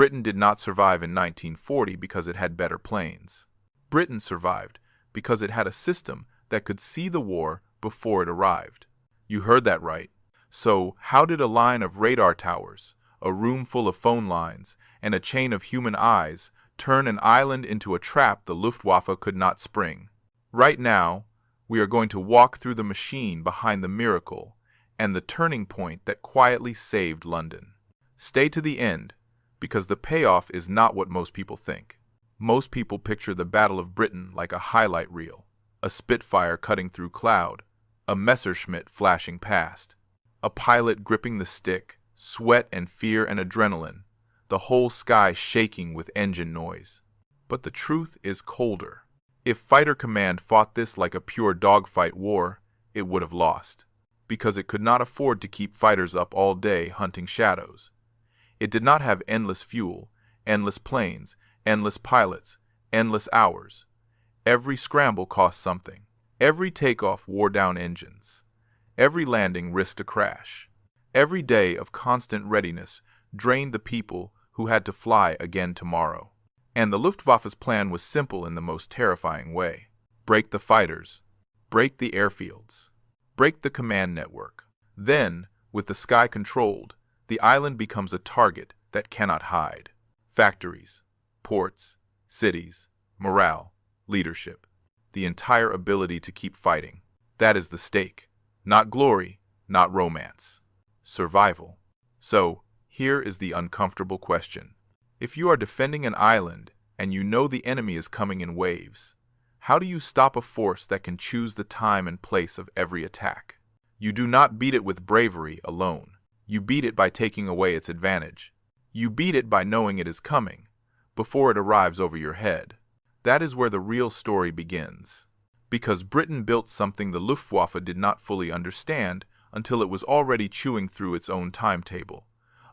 Britain did not survive in 1940 because it had better planes. Britain survived because it had a system that could see the war before it arrived. You heard that right. So, how did a line of radar towers, a room full of phone lines, and a chain of human eyes turn an island into a trap the Luftwaffe could not spring? Right now, we are going to walk through the machine behind the miracle and the turning point that quietly saved London. Stay to the end, because the payoff is not what most people think. Most people picture the Battle of Britain like a highlight reel, a Spitfire cutting through cloud, a Messerschmitt flashing past, a pilot gripping the stick, sweat and fear and adrenaline, the whole sky shaking with engine noise. But the truth is colder. If Fighter Command fought this like a pure dogfight war, it would have lost, because it could not afford to keep fighters up all day hunting shadows. It did not have endless fuel, endless planes, endless pilots, endless hours. Every scramble cost something. Every takeoff wore down engines. Every landing risked a crash. Every day of constant readiness drained the people who had to fly again tomorrow. And the Luftwaffe's plan was simple in the most terrifying way. Break the fighters. Break the airfields. Break the command network. Then, with the sky controlled, the island becomes a target that cannot hide. Factories, ports, cities, morale, leadership. The entire ability to keep fighting. That is the stake. Not glory, not romance. Survival. So, here is the uncomfortable question. If you are defending an island and you know the enemy is coming in waves, how do you stop a force that can choose the time and place of every attack? You do not beat it with bravery alone. You beat it by taking away its advantage. You beat it by knowing it is coming, before it arrives over your head. That is where the real story begins. Because Britain built something the Luftwaffe did not fully understand until it was already chewing through its own timetable.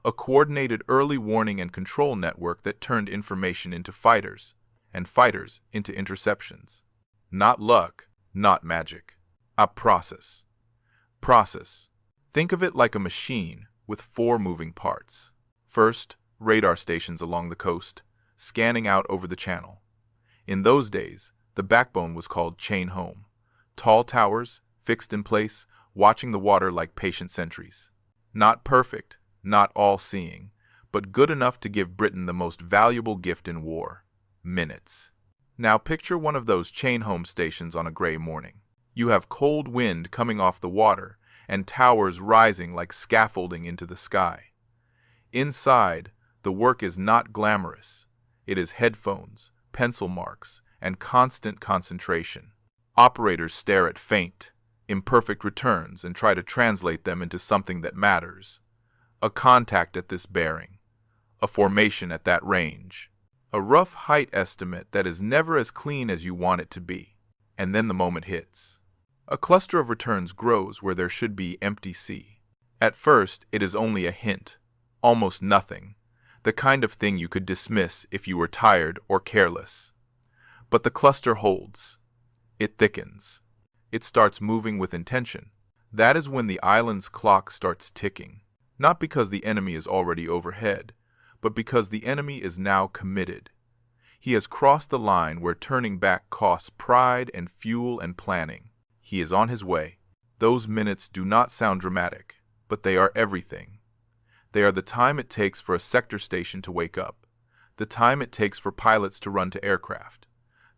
A coordinated early warning and control network that turned information into fighters, and fighters into interceptions. Not luck, not magic. A process. Process. Think of it like a machine with 4 moving parts. First, radar stations along the coast, scanning out over the channel. In those days, the backbone was called chain home. Tall towers, fixed in place, watching the water like patient sentries. Not perfect, not all-seeing, but good enough to give Britain the most valuable gift in war: minutes. Now picture one of those chain home stations on a gray morning. You have cold wind coming off the water and towers rising like scaffolding into the sky. Inside, the work is not glamorous. It is headphones, pencil marks, and constant concentration. Operators stare at faint, imperfect returns and try to translate them into something that matters. A contact at this bearing, a formation at that range, a rough height estimate that is never as clean as you want it to be. And then the moment hits. A cluster of returns grows where there should be empty sea. At first, it is only a hint, almost nothing, the kind of thing you could dismiss if you were tired or careless. But the cluster holds. It thickens. It starts moving with intention. That is when the island's clock starts ticking. Not because the enemy is already overhead, but because the enemy is now committed. He has crossed the line where turning back costs pride and fuel and planning. He is on his way. Those minutes do not sound dramatic, but they are everything. They are the time it takes for a sector station to wake up, the time it takes for pilots to run to aircraft,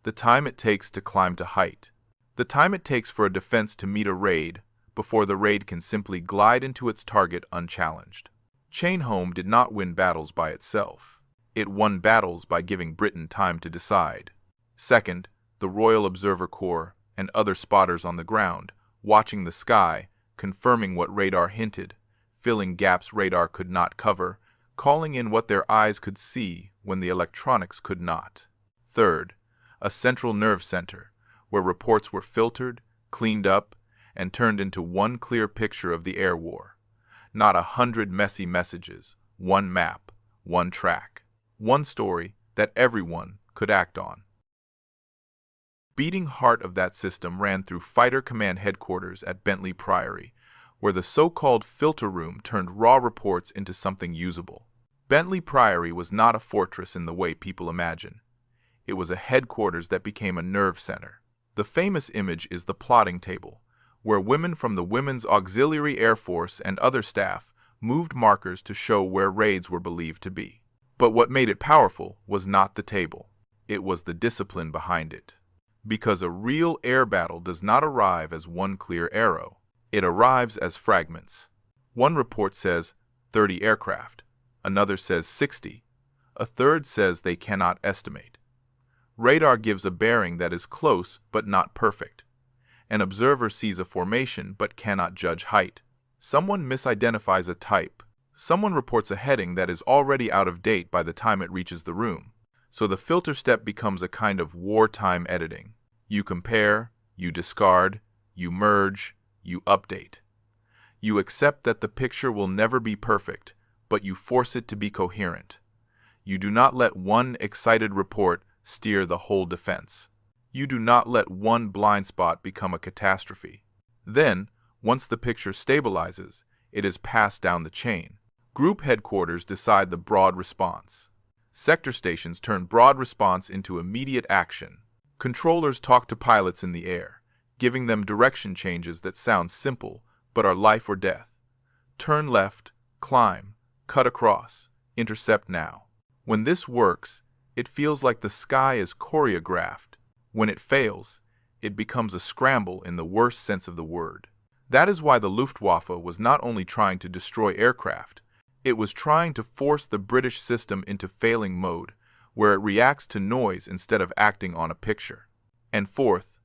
the time it takes to climb to height, the time it takes for a defense to meet a raid before the raid can simply glide into its target unchallenged. Chain home did not win battles by itself. It won battles by giving Britain time to decide. Second, the Royal Observer Corps and other spotters on the ground, watching the sky, confirming what radar hinted, filling gaps radar could not cover, calling in what their eyes could see when the electronics could not. Third, a central nerve center, where reports were filtered, cleaned up, and turned into one clear picture of the air war. Not 100 messy messages, one map, one track, one story that everyone could act on. Beating heart of that system ran through Fighter Command headquarters at Bentley Priory, where the so-called filter room turned raw reports into something usable. Bentley Priory was not a fortress in the way people imagine. It was a headquarters that became a nerve center. The famous image is the plotting table, where women from the Women's Auxiliary Air Force and other staff moved markers to show where raids were believed to be. But what made it powerful was not the table. It was the discipline behind it. Because a real air battle does not arrive as one clear arrow. It arrives as fragments. One report says 30 aircraft. Another says 60. A third says they cannot estimate. Radar gives a bearing that is close but not perfect. An observer sees a formation but cannot judge height. Someone misidentifies a type. Someone reports a heading that is already out of date by the time it reaches the room. So the filter step becomes a kind of wartime editing. You compare, you discard, you merge, you update. You accept that the picture will never be perfect, but you force it to be coherent. You do not let one excited report steer the whole defense. You do not let one blind spot become a catastrophe. Then, once the picture stabilizes, it is passed down the chain. Group headquarters decide the broad response. Sector stations turn broad response into immediate action. Controllers talk to pilots in the air, giving them direction changes that sound simple but are life or death. Turn left, climb, cut across, intercept now. When this works, it feels like the sky is choreographed. When it fails, it becomes a scramble in the worst sense of the word. That is why the Luftwaffe was not only trying to destroy aircraft, it was trying to force the British system into failing mode, where it reacts to noise instead of acting on a picture. And fourth,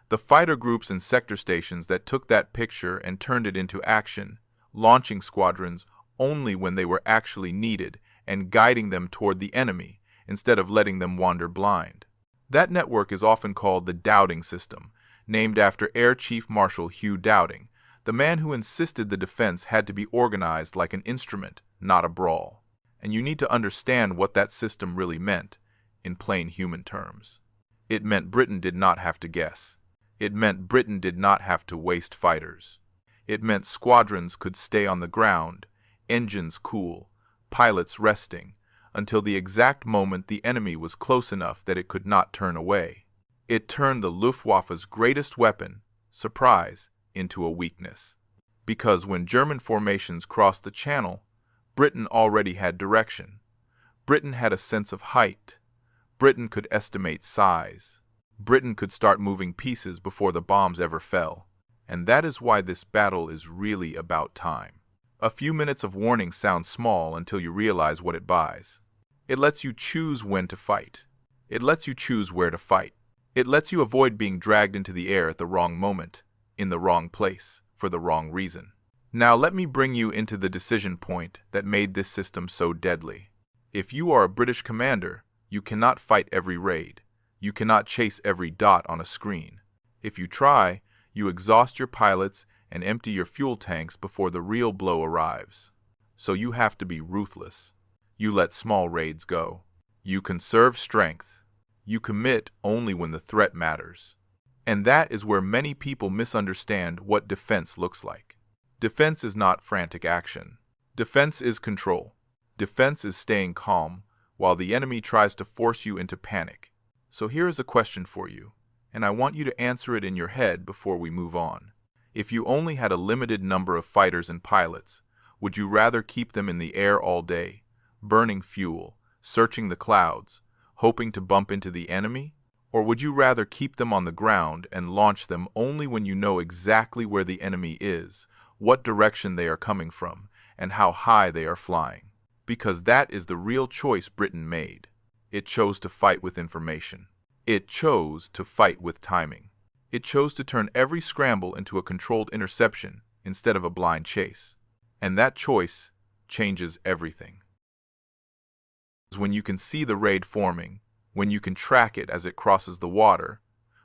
the fighter groups and sector stations that took that picture and turned it into action, launching squadrons only when they were actually needed and guiding them toward the enemy instead of letting them wander blind. That network is often called the Dowding System, named after Air Chief Marshal Hugh Dowding, the man who insisted the defense had to be organized like an instrument, not a brawl. And you need to understand what that system really meant, in plain human terms. It meant Britain did not have to guess. It meant Britain did not have to waste fighters. It meant squadrons could stay on the ground, engines cool, pilots resting, until the exact moment the enemy was close enough that it could not turn away. It turned the Luftwaffe's greatest weapon, surprise, into a weakness. Because when German formations crossed the Channel, Britain already had direction. Britain had a sense of height. Britain could estimate size. Britain could start moving pieces before the bombs ever fell. And that is why this battle is really about time. A few minutes of warning sounds small until you realize what it buys. It lets you choose when to fight. It lets you choose where to fight. It lets you avoid being dragged into the air at the wrong moment, in the wrong place, for the wrong reason. Now let me bring you into the decision point that made this system so deadly. If you are a British commander, you cannot fight every raid. You cannot chase every dot on a screen. If you try, you exhaust your pilots and empty your fuel tanks before the real blow arrives. So you have to be ruthless. You let small raids go. You conserve strength. You commit only when the threat matters. And that is where many people misunderstand what defense looks like. Defense is not frantic action. Defense is control. Defense is staying calm while the enemy tries to force you into panic. So here is a question for you, and I want you to answer it in your head before we move on. If you only had a limited number of fighters and pilots, would you rather keep them in the air all day, burning fuel, searching the clouds, hoping to bump into the enemy? Or would you rather keep them on the ground and launch them only when you know exactly where the enemy is, what direction they are coming from, and how high they are flying? Because that is the real choice Britain made. It chose to fight with information. It chose to fight with timing. It chose to turn every scramble into a controlled interception instead of a blind chase. And that choice changes everything. When you can see the raid forming, when you can track it as it crosses the water,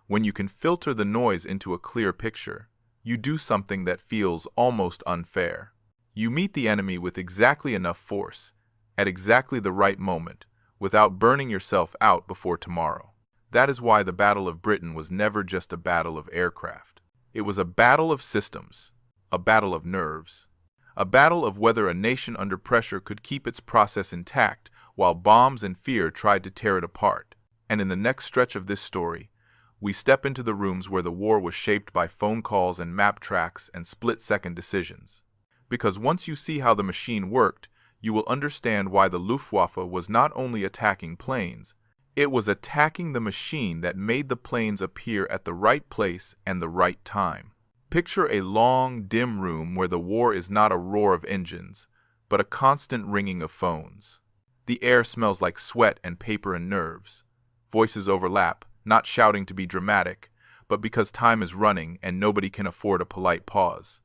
when you can filter the noise into a clear picture, you do something that feels almost unfair. You meet the enemy with exactly enough force, at exactly the right moment, without burning yourself out before tomorrow. That is why the Battle of Britain was never just a battle of aircraft. It was a battle of systems, a battle of nerves, A battle of whether a nation under pressure could keep its process intact while bombs and fear tried to tear it apart. And in the next stretch of this story, we step into the rooms where the war was shaped by phone calls and map tracks and split-second decisions. Because once you see how the machine worked, you will understand why the Luftwaffe was not only attacking planes, it was attacking the machine that made the planes appear at the right place and the right time. Picture a long, dim room where the war is not a roar of engines, but a constant ringing of phones. The air smells like sweat and paper and nerves. Voices overlap, not shouting to be dramatic, but because time is running and nobody can afford a polite pause.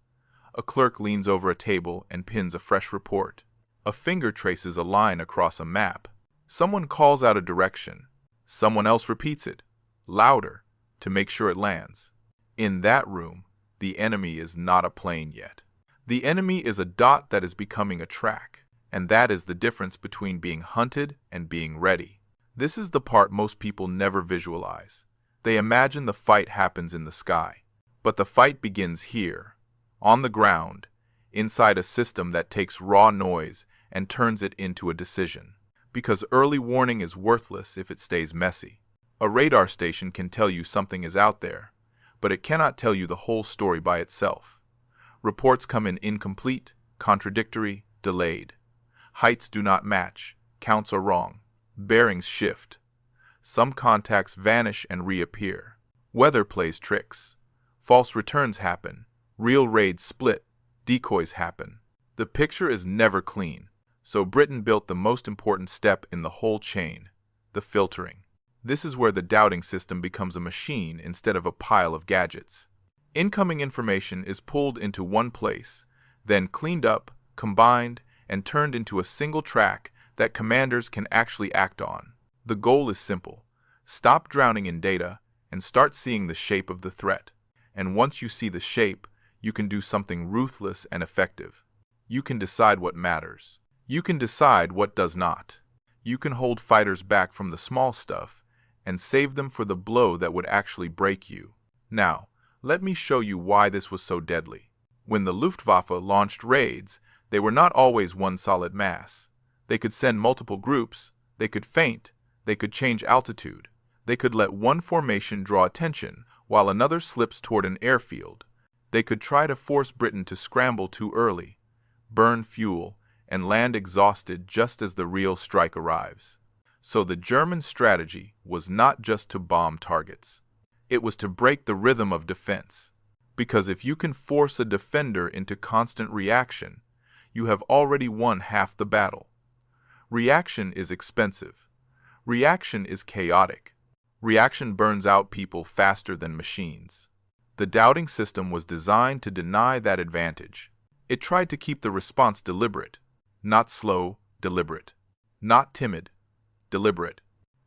A clerk leans over a table and pins a fresh report. A finger traces a line across a map. Someone calls out a direction. Someone else repeats it, louder, to make sure it lands. In that room, the enemy is not a plane yet. The enemy is a dot that is becoming a track, and that is the difference between being hunted and being ready. This is the part most people never visualize. They imagine the fight happens in the sky, but the fight begins here, on the ground, inside a system that takes raw noise and turns it into a decision. Because early warning is worthless if it stays messy. A radar station can tell you something is out there, but it cannot tell you the whole story by itself. Reports come in incomplete, contradictory, delayed. Heights do not match, counts are wrong, bearings shift. Some contacts vanish and reappear. Weather plays tricks. False returns happen. Real raids split. Decoys happen. The picture is never clean. So Britain built the most important step in the whole chain, the filtering. This is where the Dowding System becomes a machine instead of a pile of gadgets. Incoming information is pulled into one place, then cleaned up, combined, and turned into a single track that commanders can actually act on. The goal is simple. Stop drowning in data and start seeing the shape of the threat. And once you see the shape, you can do something ruthless and effective. You can decide what matters. You can decide what does not. You can hold fighters back from the small stuff and save them for the blow that would actually break you. Now, let me show you why this was so deadly. When the Luftwaffe launched raids, they were not always one solid mass. They could send multiple groups, they could feint, they could change altitude. They could let one formation draw attention while another slips toward an airfield. They could try to force Britain to scramble too early, burn fuel, and land exhausted just as the real strike arrives. So the German strategy was not just to bomb targets. It was to break the rhythm of defense. Because if you can force a defender into constant reaction, you have already won half the battle. Reaction is expensive. Reaction is chaotic. Reaction burns out people faster than machines. The Dowding System was designed to deny that advantage. It tried to keep the response deliberate. Not slow, deliberate. Not timid, deliberate.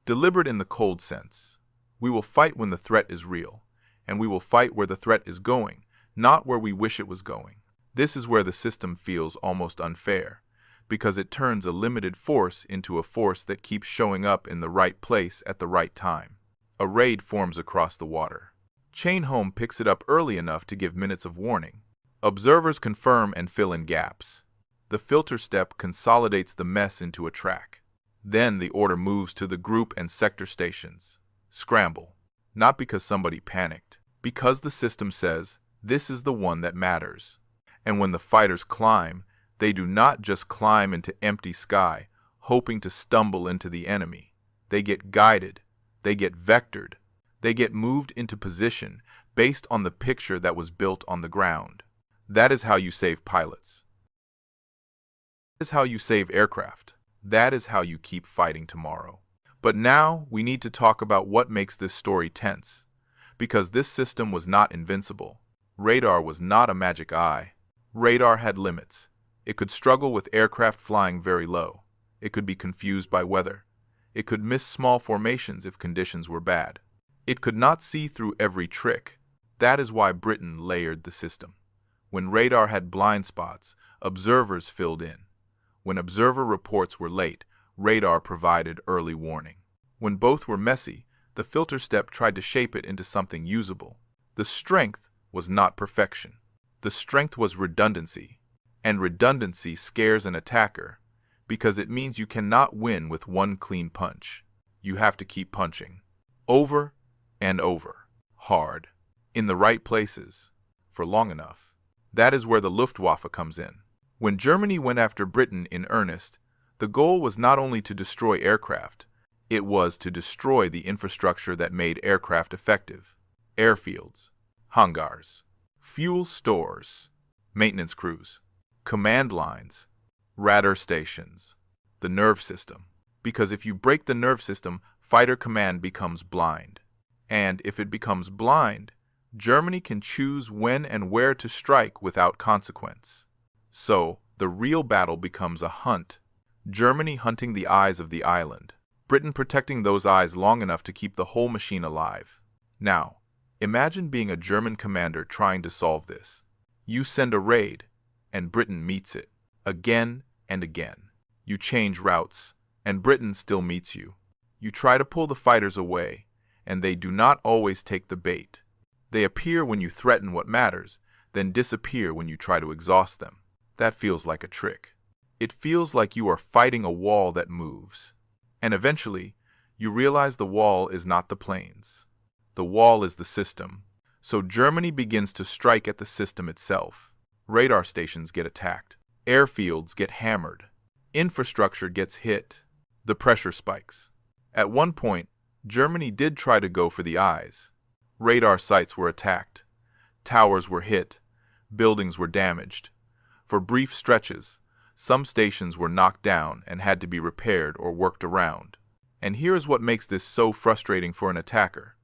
Deliberate in the cold sense. We will fight when the threat is real, and we will fight where the threat is going, not where we wish it was going. This is where the system feels almost unfair, because it turns a limited force into a force that keeps showing up in the right place at the right time. A raid forms across the water. Chain Home picks it up early enough to give minutes of warning. Observers confirm and fill in gaps. The filter step consolidates the mess into a track. Then the order moves to the group and sector stations. Scramble. Not because somebody panicked. Because the system says, this is the one that matters. And when the fighters climb, they do not just climb into empty sky, hoping to stumble into the enemy. They get guided. They get vectored. They get moved into position based on the picture that was built on the ground. That is how you save pilots. That is how you save aircraft. That is how you keep fighting tomorrow. But now we need to talk about what makes this story tense. Because this system was not invincible. Radar was not a magic eye. Radar had limits. It could struggle with aircraft flying very low. It could be confused by weather. It could miss small formations if conditions were bad. It could not see through every trick. That is why Britain layered the system. When radar had blind spots, observers filled in. When observer reports were late, radar provided early warning. When both were messy, the filter step tried to shape it into something usable. The strength was not perfection. The strength was redundancy. And redundancy scares an attacker, because it means you cannot win with one clean punch. You have to keep punching. Over and over. Hard. In the right places. For long enough. That is where the Luftwaffe comes in. When Germany went after Britain in earnest, the goal was not only to destroy aircraft, it was to destroy the infrastructure that made aircraft effective. Airfields, hangars, fuel stores, maintenance crews, command lines, radar stations, the nerve system. Because if you break the nerve system, fighter command becomes blind. And if it becomes blind, Germany can choose when and where to strike without consequence. So, the real battle becomes a hunt. Germany hunting the eyes of the island. Britain protecting those eyes long enough to keep the whole machine alive. Now, imagine being a German commander trying to solve this. You send a raid, and Britain meets it. Again and again. You change routes, and Britain still meets you. You try to pull the fighters away, and they do not always take the bait. They appear when you threaten what matters, then disappear when you try to exhaust them. That feels like a trick. It feels like you are fighting a wall that moves. And eventually, you realize the wall is not the planes. The wall is the system. So Germany begins to strike at the system itself. Radar stations get attacked. Airfields get hammered. Infrastructure gets hit. The pressure spikes. At one point, Germany did try to go for the eyes. Radar sites were attacked. Towers were hit. Buildings were damaged. For brief stretches, some stations were knocked down and had to be repaired or worked around. And here is what makes this so frustrating for an attacker.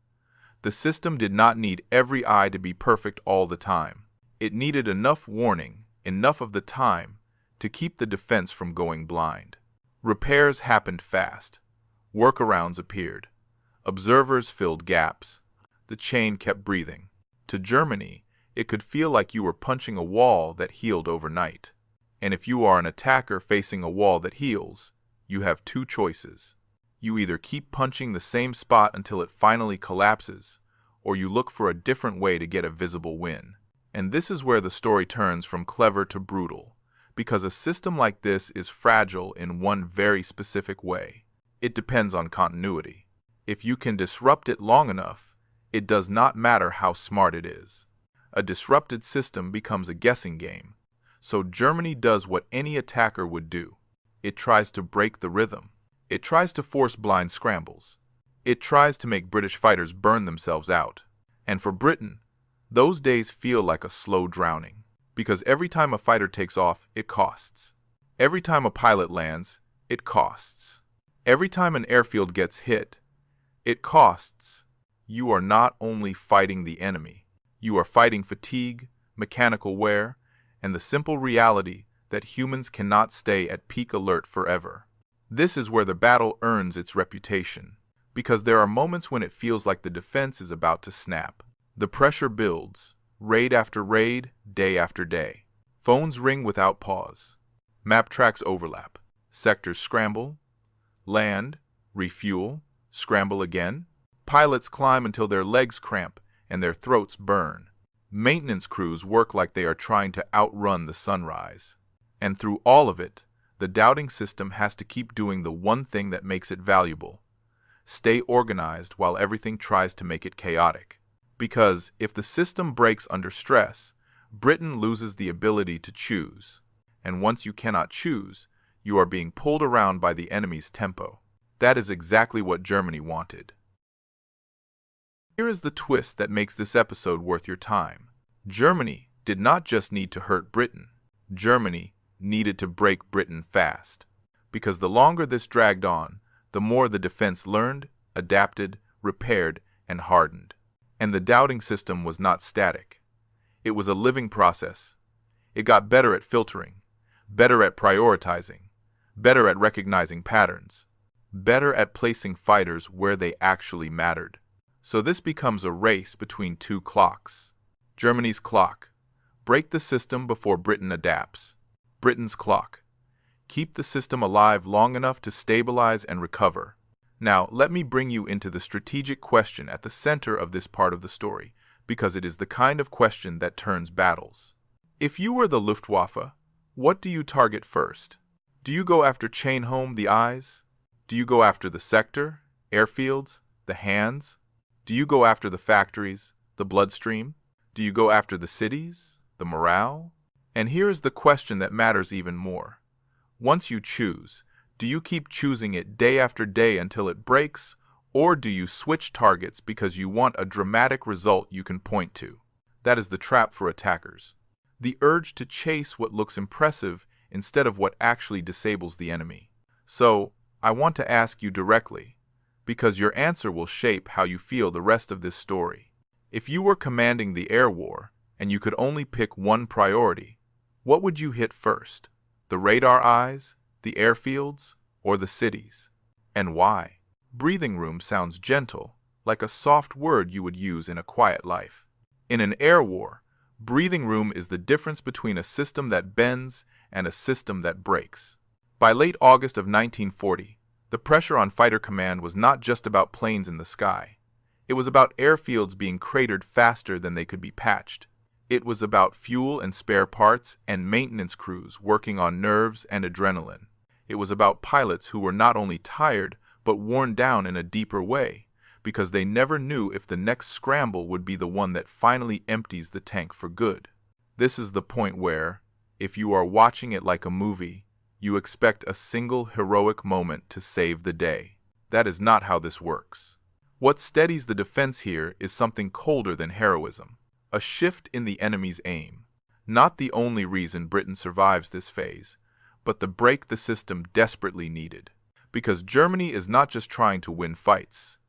The system did not need every eye to be perfect all the time. It needed enough warning, enough of the time, to keep the defense from going blind. Repairs happened fast. Workarounds appeared. Observers filled gaps. The chain kept breathing. To Germany, it could feel like you were punching a wall that healed overnight. And if you are an attacker facing a wall that heals, you have two choices. You either keep punching the same spot until it finally collapses, or you look for a different way to get a visible win. And this is where the story turns from clever to brutal, because a system like this is fragile in one very specific way. It depends on continuity. If you can disrupt it long enough, it does not matter how smart it is. A disrupted system becomes a guessing game. So Germany does what any attacker would do. It tries to break the rhythm. It tries to force blind scrambles. It tries to make British fighters burn themselves out. And for Britain, those days feel like a slow drowning. Because every time a fighter takes off, it costs. Every time a pilot lands, it costs. Every time an airfield gets hit, it costs. You are not only fighting the enemy, you are fighting fatigue, mechanical wear, and the simple reality that humans cannot stay at peak alert forever. This is where the battle earns its reputation, because there are moments when it feels like the defense is about to snap. The pressure builds, raid after raid, day after day. Phones ring without pause. Map tracks overlap. Sectors scramble, land, refuel, scramble again. Pilots climb until their legs cramp and their throats burn. Maintenance crews work like they are trying to outrun the sunrise. And through all of it, the Dowding System has to keep doing the one thing that makes it valuable. Stay organized while everything tries to make it chaotic. Because if the system breaks under stress, Britain loses the ability to choose. And once you cannot choose, you are being pulled around by the enemy's tempo. That is exactly what Germany wanted. Here is the twist that makes this episode worth your time. Germany did not just need to hurt Britain. Germany needed to break Britain fast. Because the longer this dragged on, the more the defense learned, adapted, repaired, and hardened. And the Dowding System was not static. It was a living process. It got better at filtering, better at prioritizing, better at recognizing patterns, better at placing fighters where they actually mattered. So this becomes a race between two clocks. Germany's clock. Break the system before Britain adapts. Britain's clock. Keep the system alive long enough to stabilize and recover. Now, let me bring you into the strategic question at the center of this part of the story, because it is the kind of question that turns battles. If you were the Luftwaffe, What do you target first? Do you go after chain home the eyes? Do you go after the sector, airfields, the hands? Do you go after the factories, the bloodstream? Do you go after the cities, the morale? And here is the question that matters even more. Once you choose, do you keep choosing it day after day until it breaks, or do you switch targets because you want a dramatic result you can point to? That is the trap for attackers. The urge to chase what looks impressive instead of what actually disables the enemy. So, I want to ask you directly, because your answer will shape how you feel the rest of this story. If you were commanding the air war, and you could only pick one priority, what would you hit first? The radar eyes, the airfields, or the cities? And why? Breathing room sounds gentle, like a soft word you would use in a quiet life. In an air war, breathing room is the difference between a system that bends and a system that breaks. By late August of 1940, the pressure on Fighter Command was not just about planes in the sky. It was about airfields being cratered faster than they could be patched. It was about fuel and spare parts and maintenance crews working on nerves and adrenaline. It was about pilots who were not only tired, but worn down in a deeper way, because they never knew if the next scramble would be the one that finally empties the tank for good. This is the point where, if you are watching it like a movie, you expect a single heroic moment to save the day. That is not how this works. What steadies the defense here is something colder than heroism. A shift in the enemy's aim. Not the only reason Britain survives this phase, but the break the system desperately needed. Because Germany is not just trying to win fights.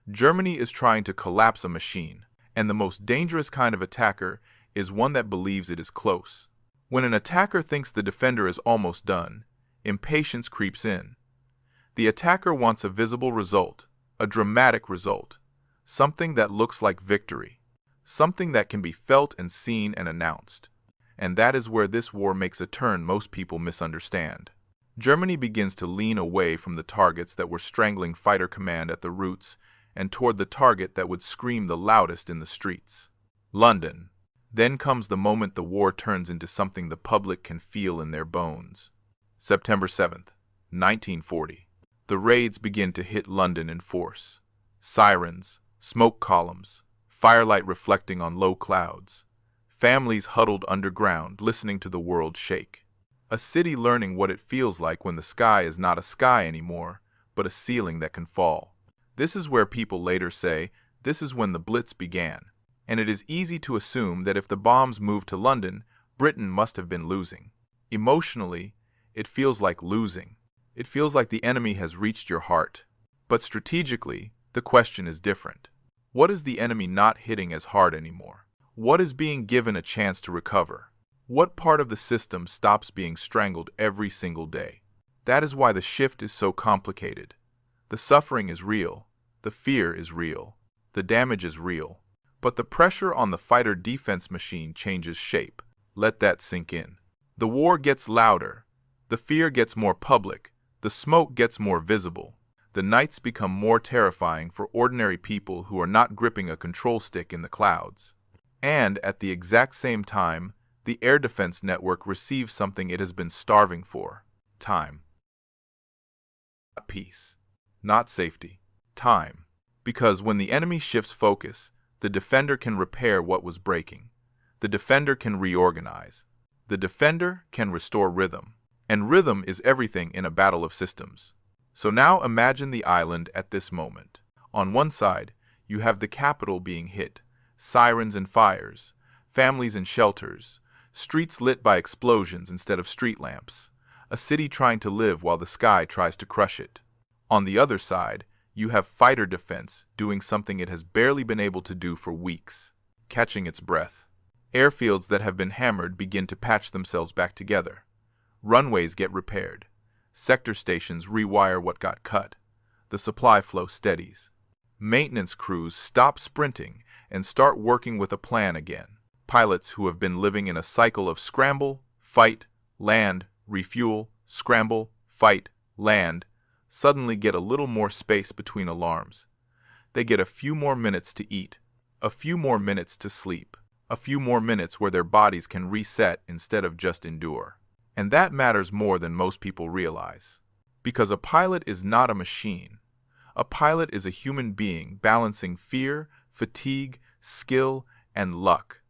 Germany is trying to collapse a machine, and the most dangerous kind of attacker is one that believes it is close. When an attacker thinks the defender is almost done, impatience creeps in. The attacker wants a visible result, a dramatic result, something that looks like victory, something that can be felt and seen and announced. And that is where this war makes a turn most people misunderstand. Germany begins to lean away from the targets that were strangling Fighter Command at the roots and toward the target that would scream the loudest in the streets. London. Then comes the moment the war turns into something the public can feel in their bones. September 7th, 1940. The raids begin to hit London in force. Sirens, smoke columns, firelight reflecting on low clouds. Families huddled underground, listening to the world shake. A city learning what it feels like when the sky is not a sky anymore, but a ceiling that can fall. This is where people later say, this is when the Blitz began. And it is easy to assume that if the bombs moved to London, Britain must have been losing. Emotionally, it feels like losing. It feels like the enemy has reached your heart. But strategically, the question is different. What is the enemy not hitting as hard anymore? What is being given a chance to recover? What part of the system stops being strangled every single day? That is why the shift is so complicated. The suffering is real. The fear is real. The damage is real. But the pressure on the fighter defense machine changes shape. Let that sink in. The war gets louder. The fear gets more public. The smoke gets more visible. The nights become more terrifying for ordinary people who are not gripping a control stick in the clouds. And at the exact same time, the air defense network receives something it has been starving for. Time. Not peace. Not safety. Time. Because when the enemy shifts focus, the defender can repair what was breaking. The defender can reorganize. The defender can restore rhythm. And rhythm is everything in a battle of systems. So now imagine the island at this moment. On one side, you have the capital being hit, sirens and fires, families in shelters, streets lit by explosions instead of street lamps, a city trying to live while the sky tries to crush it. On the other side, you have fighter defense doing something it has barely been able to do for weeks, catching its breath. Airfields that have been hammered begin to patch themselves back together. Runways get repaired. Sector stations rewire what got cut. The supply flow steadies. Maintenance crews stop sprinting and start working with a plan again. Pilots who have been living in a cycle of scramble, fight, land, refuel, scramble, fight, land, suddenly get a little more space between alarms. They get a few more minutes to eat, a few more minutes to sleep, a few more minutes where their bodies can reset instead of just endure. And that matters more than most people realize. Because a pilot is not a machine. A pilot is a human being balancing fear, fatigue, skill, and luck.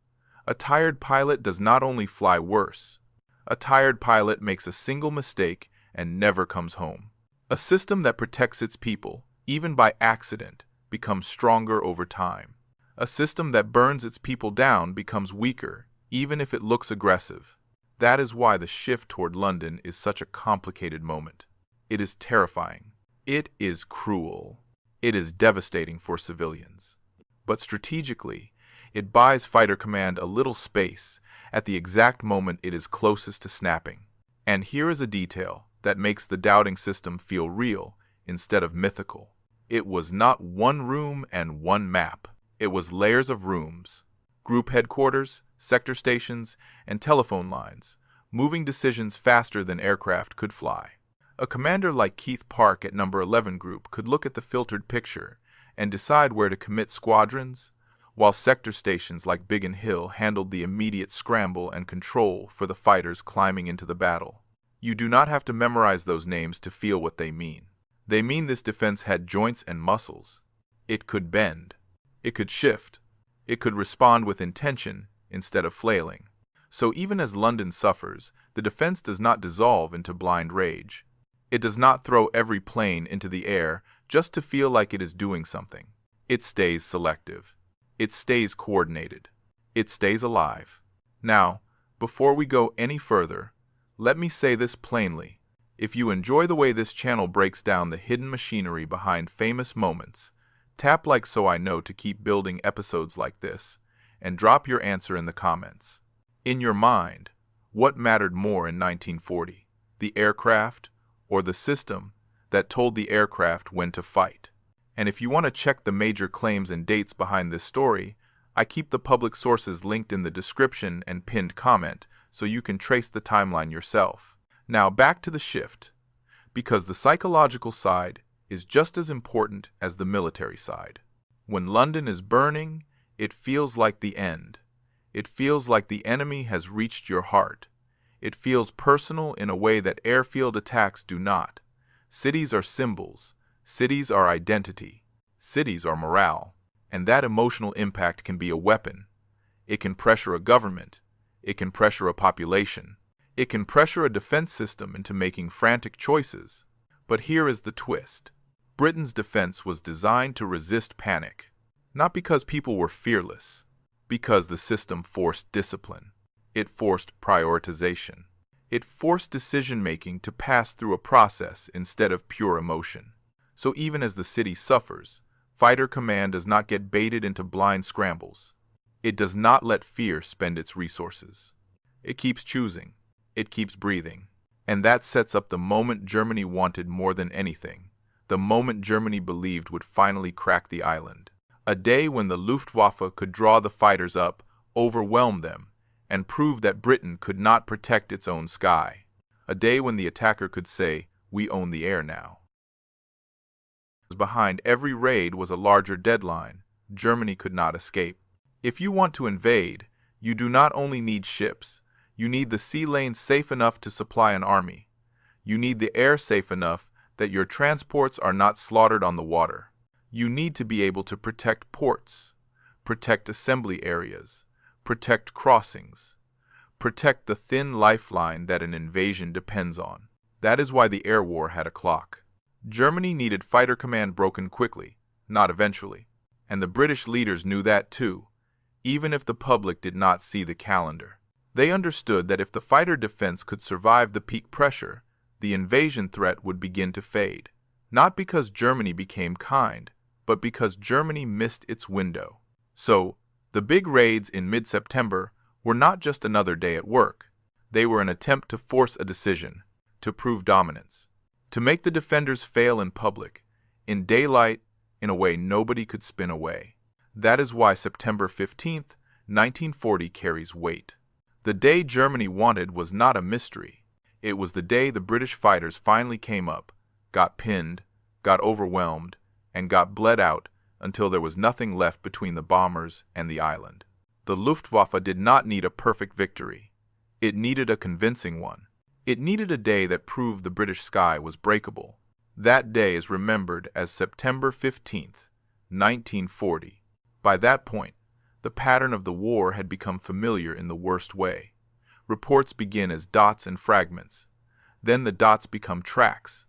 A tired pilot does not only fly worse. A tired pilot makes a single mistake and never comes home. A system that protects its people, even by accident, becomes stronger over time. A system that burns its people down becomes weaker, even if it looks aggressive. That is why the shift toward London is such a complicated moment. It is terrifying. It is cruel. It is devastating for civilians. But strategically, it buys Fighter Command a little space at the exact moment it is closest to snapping. And here is a detail that makes the Dowding System feel real instead of mythical. It was not one room and one map. It was layers of rooms, group headquarters, sector stations, and telephone lines, moving decisions faster than aircraft could fly. A commander like Keith Park at No. 11 Group could look at the filtered picture and decide where to commit squadrons, while sector stations like Biggin Hill handled the immediate scramble and control for the fighters climbing into the battle. You do not have to memorize those names to feel what they mean. They mean this defense had joints and muscles. It could bend. It could shift. It could respond with intention instead of flailing. So even as London suffers, the defense does not dissolve into blind rage. It does not throw every plane into the air just to feel like it is doing something. It stays selective. It stays coordinated. It stays alive. Now, before we go any further, let me say this plainly. If you enjoy the way this channel breaks down the hidden machinery behind famous moments, tap like so I know to keep building episodes like this, and drop your answer in the comments. In your mind, what mattered more in 1940, the aircraft or the system that told the aircraft when to fight? And if you want to check the major claims and dates behind this story, I keep the public sources linked in the description and pinned comment so you can trace the timeline yourself. Now back to the shift, because the psychological side is just as important as the military side. When London is burning, it feels like the end. It feels like the enemy has reached your heart. It feels personal in a way that airfield attacks do not. Cities are symbols. Cities are identity. Cities are morale. And that emotional impact can be a weapon. It can pressure a government. It can pressure a population. It can pressure a defense system into making frantic choices. But here is the twist. Britain's defense was designed to resist panic. Not because people were fearless. Because the system forced discipline. It forced prioritization. It forced decision-making to pass through a process instead of pure emotion. So even as the city suffers, Fighter Command does not get baited into blind scrambles. It does not let fear spend its resources. It keeps choosing. It keeps breathing. And that sets up the moment Germany wanted more than anything. The moment Germany believed would finally crack the island. A day when the Luftwaffe could draw the fighters up, overwhelm them, and prove that Britain could not protect its own sky. A day when the attacker could say, "We own the air now." Behind every raid was a larger deadline. Germany could not escape. If you want to invade, you do not only need ships. You need the sea lanes safe enough to supply an army. You need the air safe enough that your transports are not slaughtered on the water. You need to be able to protect ports, protect assembly areas, protect crossings, protect the thin lifeline that an invasion depends on. That is why the air war had a clock. Germany needed Fighter Command broken quickly, not eventually. And the British leaders knew that too, even if the public did not see the calendar. They understood that if the fighter defense could survive the peak pressure, the invasion threat would begin to fade. Not because Germany became kind, but because Germany missed its window. So, the big raids in mid-September were not just another day at work. They were an attempt to force a decision, to prove dominance, to make the defenders fail in public, in daylight, in a way nobody could spin away. That is why September 15th, 1940 carries weight. The day Germany wanted was not a mystery. It was the day the British fighters finally came up, got pinned, got overwhelmed, and got bled out until there was nothing left between the bombers and the island. The Luftwaffe did not need a perfect victory. It needed a convincing one. It needed a day that proved the British sky was breakable. That day is remembered as September 15th, 1940. By that point, the pattern of the war had become familiar in the worst way. Reports begin as dots and fragments. Then the dots become tracks.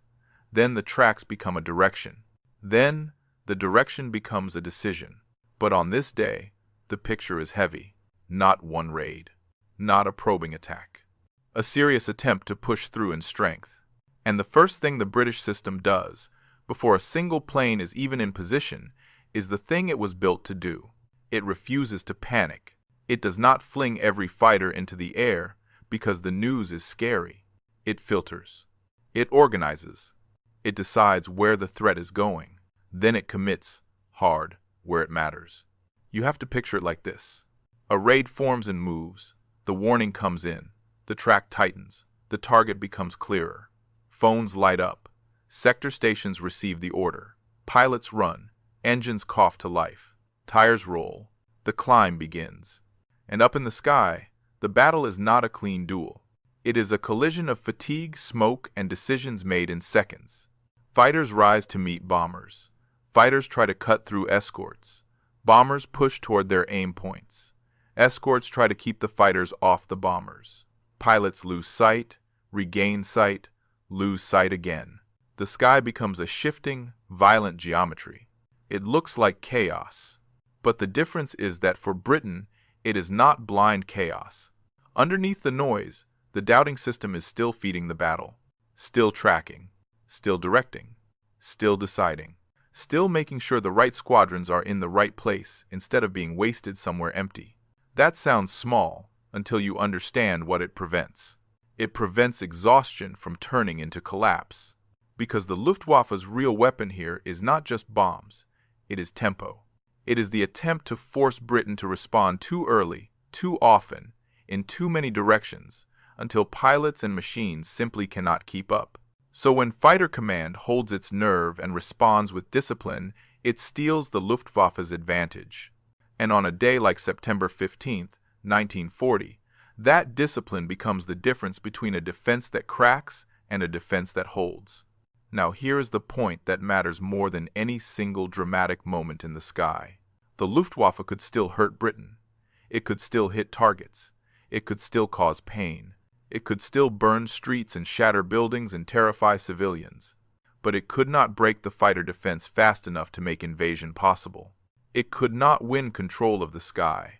Then the tracks become a direction. Then the direction becomes a decision. But on this day, the picture is heavy. Not one raid. Not a probing attack. A serious attempt to push through in strength. And the first thing the British system does, before a single plane is even in position, is the thing it was built to do. It refuses to panic. It does not fling every fighter into the air because the news is scary. It filters. It organizes. It decides where the threat is going. Then it commits, hard, where it matters. You have to picture it like this. A raid forms and moves. The warning comes in. The track tightens. The target becomes clearer. Phones light up. Sector stations receive the order. Pilots run. Engines cough to life. Tires roll. The climb begins. And up in the sky, the battle is not a clean duel. It is a collision of fatigue, smoke, and decisions made in seconds. Fighters rise to meet bombers. Fighters try to cut through escorts. Bombers push toward their aim points. Escorts try to keep the fighters off the bombers. Pilots lose sight, regain sight, lose sight again. The sky becomes a shifting, violent geometry. It looks like chaos. But the difference is that for Britain, it is not blind chaos. Underneath the noise, the Dowding System is still feeding the battle, still tracking, still directing, still deciding, still making sure the right squadrons are in the right place instead of being wasted somewhere empty. That sounds small until you understand what it prevents. It prevents exhaustion from turning into collapse. Because the Luftwaffe's real weapon here is not just bombs, it is tempo. It is the attempt to force Britain to respond too early, too often, in too many directions, until pilots and machines simply cannot keep up. So when Fighter Command holds its nerve and responds with discipline, it steals the Luftwaffe's advantage. And on a day like September 15th, 1940, that discipline becomes the difference between a defense that cracks and a defense that holds. Now here is the point that matters more than any single dramatic moment in the sky. The Luftwaffe could still hurt Britain. It could still hit targets. It could still cause pain. It could still burn streets and shatter buildings and terrify civilians. But it could not break the fighter defense fast enough to make invasion possible. It could not win control of the sky.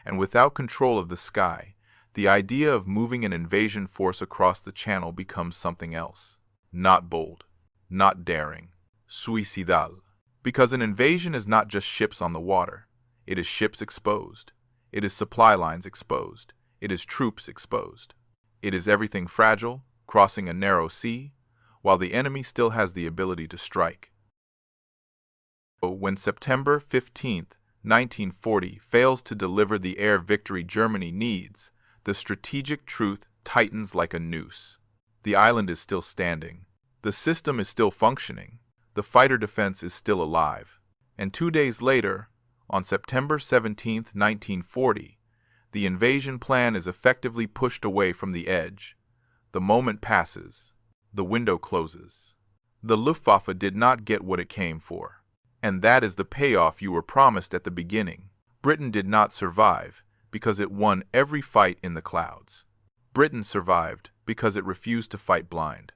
And without control of the sky, the idea of moving an invasion force across the channel becomes something else. Not bold. Not daring. Suicidal. Because an invasion is not just ships on the water. It is ships exposed. It is supply lines exposed. It is troops exposed. It is everything fragile, crossing a narrow sea, while the enemy still has the ability to strike. When September 15th, 1940 fails to deliver the air victory Germany needs, the strategic truth tightens like a noose. The island is still standing. The system is still functioning. The fighter defense is still alive. And 2 days later, on September 17, 1940, the invasion plan is effectively pushed away from the edge. The moment passes. The window closes. The Luftwaffe did not get what it came for. And that is the payoff you were promised at the beginning. Britain did not survive because it won every fight in the clouds. Britain survived because it refused to fight blind.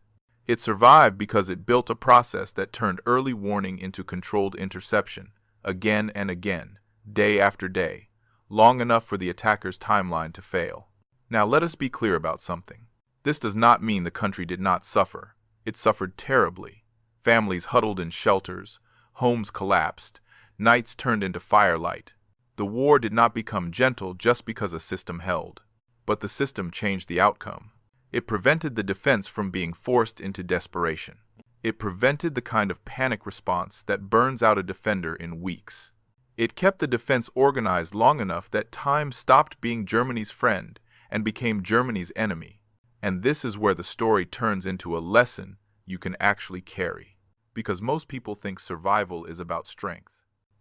It survived because it built a process that turned early warning into controlled interception, again and again, day after day, long enough for the attacker's timeline to fail. Now let us be clear about something. This does not mean the country did not suffer. It suffered terribly. Families huddled in shelters, homes collapsed, nights turned into firelight. The war did not become gentle just because a system held. But the system changed the outcome. It prevented the defense from being forced into desperation. It prevented the kind of panic response that burns out a defender in weeks. It kept the defense organized long enough that time stopped being Germany's friend and became Germany's enemy. And this is where the story turns into a lesson you can actually carry. Because most people think survival is about strength.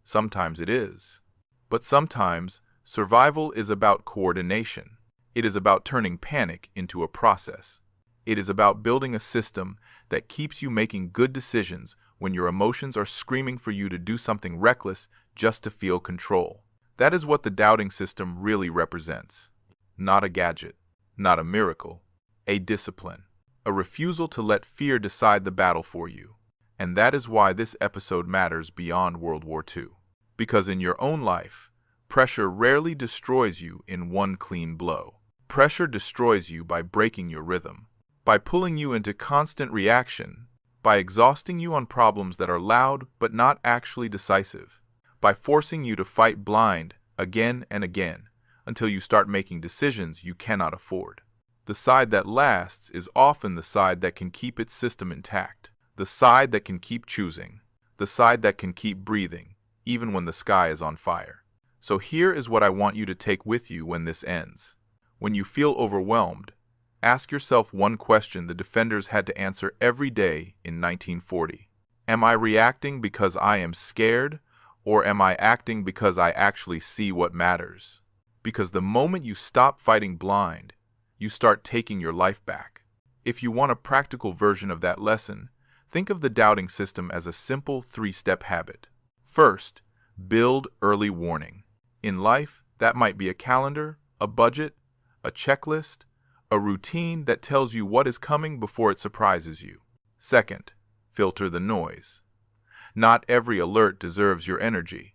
Sometimes it is. But sometimes survival is about coordination. It is about turning panic into a process. It is about building a system that keeps you making good decisions when your emotions are screaming for you to do something reckless just to feel control. That is what the Dowding System really represents. Not a gadget, not a miracle, a discipline, a refusal to let fear decide the battle for you. And that is why this episode matters beyond World War II. Because in your own life, pressure rarely destroys you in one clean blow. Pressure destroys you by breaking your rhythm, by pulling you into constant reaction, by exhausting you on problems that are loud but not actually decisive, by forcing you to fight blind again and again until you start making decisions you cannot afford. The side that lasts is often the side that can keep its system intact, the side that can keep choosing, the side that can keep breathing, even when the sky is on fire. So here is what I want you to take with you when this ends. When you feel overwhelmed, ask yourself one question the defenders had to answer every day in 1940. Am I reacting because I am scared, or am I acting because I actually see what matters? Because the moment you stop fighting blind, you start taking your life back. If you want a practical version of that lesson, think of the Dowding System as a simple three-step habit. First, build early warning. In life, that might be a calendar, a budget, a checklist, a routine that tells you what is coming before it surprises you. Second, filter the noise. Not every alert deserves your energy.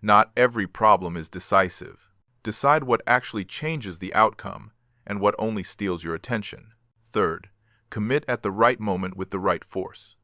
Not every problem is decisive. Decide what actually changes the outcome and what only steals your attention. Third, commit at the right moment with the right force.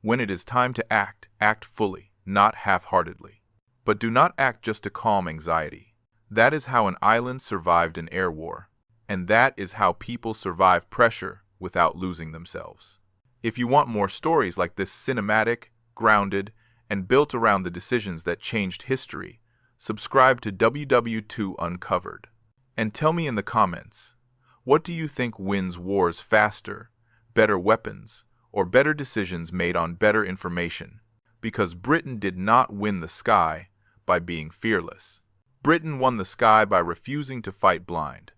When it is time to act, act fully, not half-heartedly. But do not act just to calm anxiety. That is how an island survived an air war. And that is how people survive pressure without losing themselves. If you want more stories like this, cinematic, grounded, and built around the decisions that changed history, subscribe to WW2 Uncovered. And tell me in the comments, what do you think wins wars faster, better weapons, or better decisions made on better information? Because Britain did not win the sky by being fearless. Britain won the sky by refusing to fight blind.